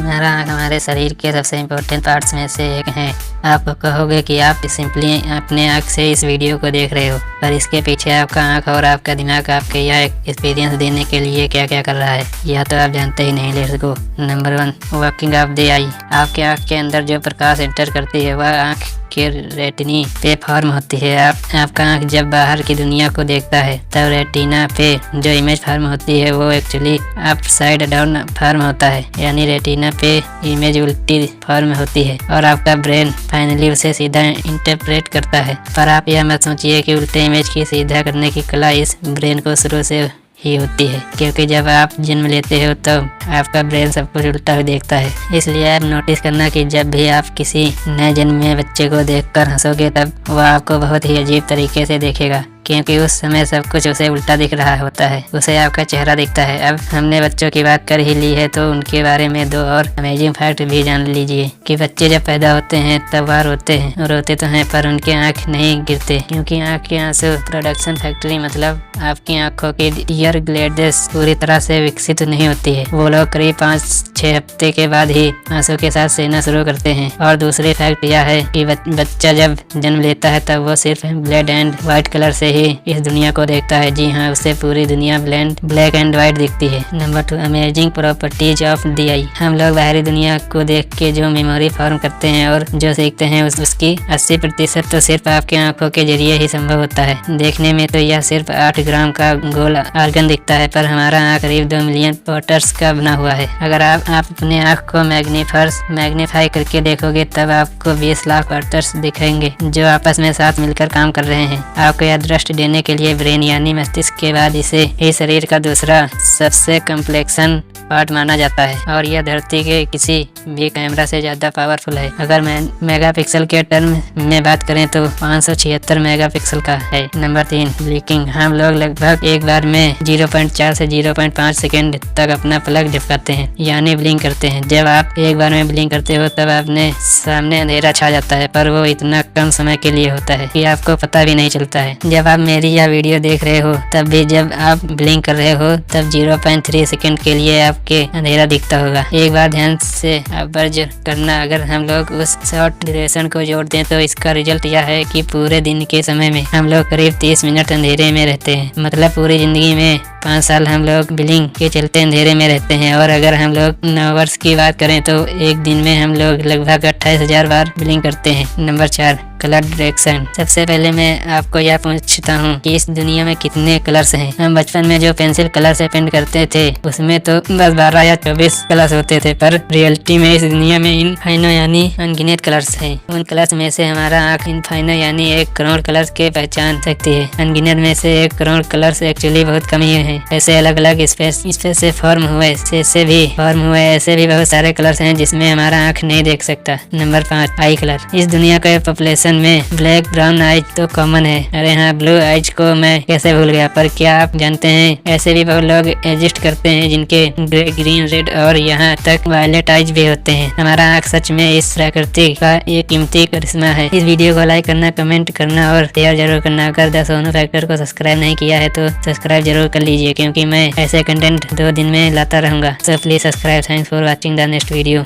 हमारा आँख हमारे शरीर के सबसे इम्पोर्टेंट पार्ट्स में से एक है। आप कहोगे कि आप सिंपली अपने आँख से इस वीडियो को देख रहे हो, पर इसके पीछे आपका आँख और आपका दिमाग आपके यह एक्सपीरियंस देने के लिए क्या क्या कर रहा है, यह तो आप जानते ही नहीं। Let's go. Number 1, working of the eye. आपके आँख के अंदर जो प्रकाश एंटर करती है वह आँख के रेटिनी पे फॉर्म होती है। आपका आँख जब बाहर की दुनिया को देखता है तब रेटिना पे जो इमेज फॉर्म होती है वो एक्चुअली अपसाइड डाउन फॉर्म होता है, यानी रेटिना पे इमेज उल्टी फॉर्म होती है और आपका ब्रेन फाइनली उसे सीधा इंटरप्रेट करता है। पर आप यह मत सोचिए कि उल्टे इमेज की सीधा करने की कला इस ब्रेन को शुरू से ही होती है, क्योंकि जब आप जन्म लेते हो तब आपका ब्रेन सब कुछ उल्टा ही देखता है। इसलिए आप नोटिस करना कि जब भी आप किसी नए जन्मे बच्चे को देखकर हंसोगे तब वह आपको बहुत ही अजीब तरीके से देखेगा, क्योंकि उस समय सब कुछ उसे उल्टा दिख रहा होता है, उसे आपका चेहरा दिखता है। अब हमने बच्चों की बात कर ही ली है तो उनके बारे में 2 और अमेजिंग फैक्ट भी जान लीजिए कि बच्चे जब पैदा होते हैं तब वह रोते तो हैं पर उनके आँख नहीं गिरते, क्योंकि आँख के आंसू प्रोडक्शन फैक्ट्री मतलब आपकी आंखों की ईयर ग्लैंड्स पूरी तरह से विकसित नहीं होती है। वो लोग करीब 5-6 हफ्ते के बाद ही आंसू के साथ सेना शुरू करते हैं। और दूसरी फैक्ट यह है कि बच्चा जब जन्म लेता है तब वो सिर्फ ब्लैक एंड व्हाइट कलर से इस दुनिया को देखता है। जी हाँ, उसे पूरी दुनिया ब्लैक एंड व्हाइट दिखती है। Number 2, amazing properties of the eye. हम लोग बाहरी दुनिया को देख के जो मेमोरी फॉर्म करते हैं और जो सीखते हैं उसकी 80% तो सिर्फ आपकी आंखों के जरिए ही संभव होता है। देखने में तो यह सिर्फ 8 ग्राम का गोल ऑर्गन दिखता है, पर हमारा आँख करीब 2 मिलियन पोर्टर्स का बना हुआ है। अगर आप अपने आँख को मैग्नीफाई करके देखोगे तब आपको 20 लाख पोर्टर्स दिखेंगे जो आपस में साथ मिलकर काम कर रहे हैं। आपको यह दृष्टि देने के लिए ब्रेन यानी मस्तिष्क के बाद इसे ही शरीर का दूसरा सबसे कॉम्प्लेक्सन पार्ट माना जाता है और यह धरती के किसी भी कैमरा से ज्यादा पावरफुल है। अगर मेगापिक्सल के टर्म में बात करें तो 576 मेगापिक्सल का है। Number 3, blinking. हम लोग लगभग एक बार में 0.4 से 0.5 सेकेंड तक अपना पलक झपकाते हैं, यानी ब्लिंक करते हैं। जब आप एक बार में ब्लिंक करते हो तब अपने सामने अंधेरा छा जाता है, पर वो इतना कम समय के लिए होता है कि आपको पता भी नहीं चलता है। जब आप मेरी यह वीडियो देख रहे हो तब भी जब आप ब्लिंक कर रहे हो तब 0.3 सेकेंड के लिए आपके अंधेरा दिखता होगा। एक बार ध्यान से ऑब्जर्व करना, अगर हम लोग उस शॉर्ट ड्यूरेशन को जोड़ दें तो इसका रिजल्ट यह है कि पूरे दिन के समय में हम लोग करीब 30 मिनट अंधेरे में रहते हैं। मतलब पूरी जिंदगी में 5 साल हम लोग ब्लिंक के चलते अंधेरे में रहते हैं। और अगर हम लोग 9 वर्ष की बात करें तो एक दिन में हम लोग लगभग 28,000 बार ब्लिंक करते हैं। Number 4, colour direction. सबसे पहले मैं आपको यह पूछता हूँ कि इस दुनिया में कितने कलर्स हैं। हम बचपन में जो पेंसिल कलर से पेंट करते थे उसमें तो बस 12 या 24 कलर्स होते थे, पर रियलिटी में इस दुनिया में इनफाइनो यानी अनगिनत कलर्स हैं। उन कलर्स में से हमारा आँख इनफाइनो यानी 1 करोड़ कलर्स के पहचान सकती है। अनगिनत में से 1 करोड़ कलर्स एक्चुअली बहुत कम ही है। ऐसे अलग अलग स्पेस से फॉर्म हुए ऐसे भी बहुत सारे कलर्स हैं जिसमें हमारा आँख नहीं देख सकता। नंबर 5, आई कलर। इस दुनिया के पॉपुलेशन में ब्लैक ब्राउन आइज तो कॉमन है। अरे हाँ, ब्लू आइज को मैं कैसे भूल गया। पर क्या आप जानते हैं ऐसे भी बहुत लोग एग्जिस्ट करते हैं जिनके ग्रीन, रेड और यहाँ तक वायलेट आइज भी होते हैं। हमारा आँख सच में इस प्रकृति का एक कीमती करिश्मा है। इस वीडियो को लाइक करना, कमेंट करना और शेयर जरूर करना। अगर द सोनू फैक्टर को सब्सक्राइब नहीं किया है तो सब्सक्राइब जरूर कर लीजिए, क्योंकि मैं ऐसे कंटेंट 2 दिन में लाता रहूंगा। So please subscribe. Thanks for watching the next video.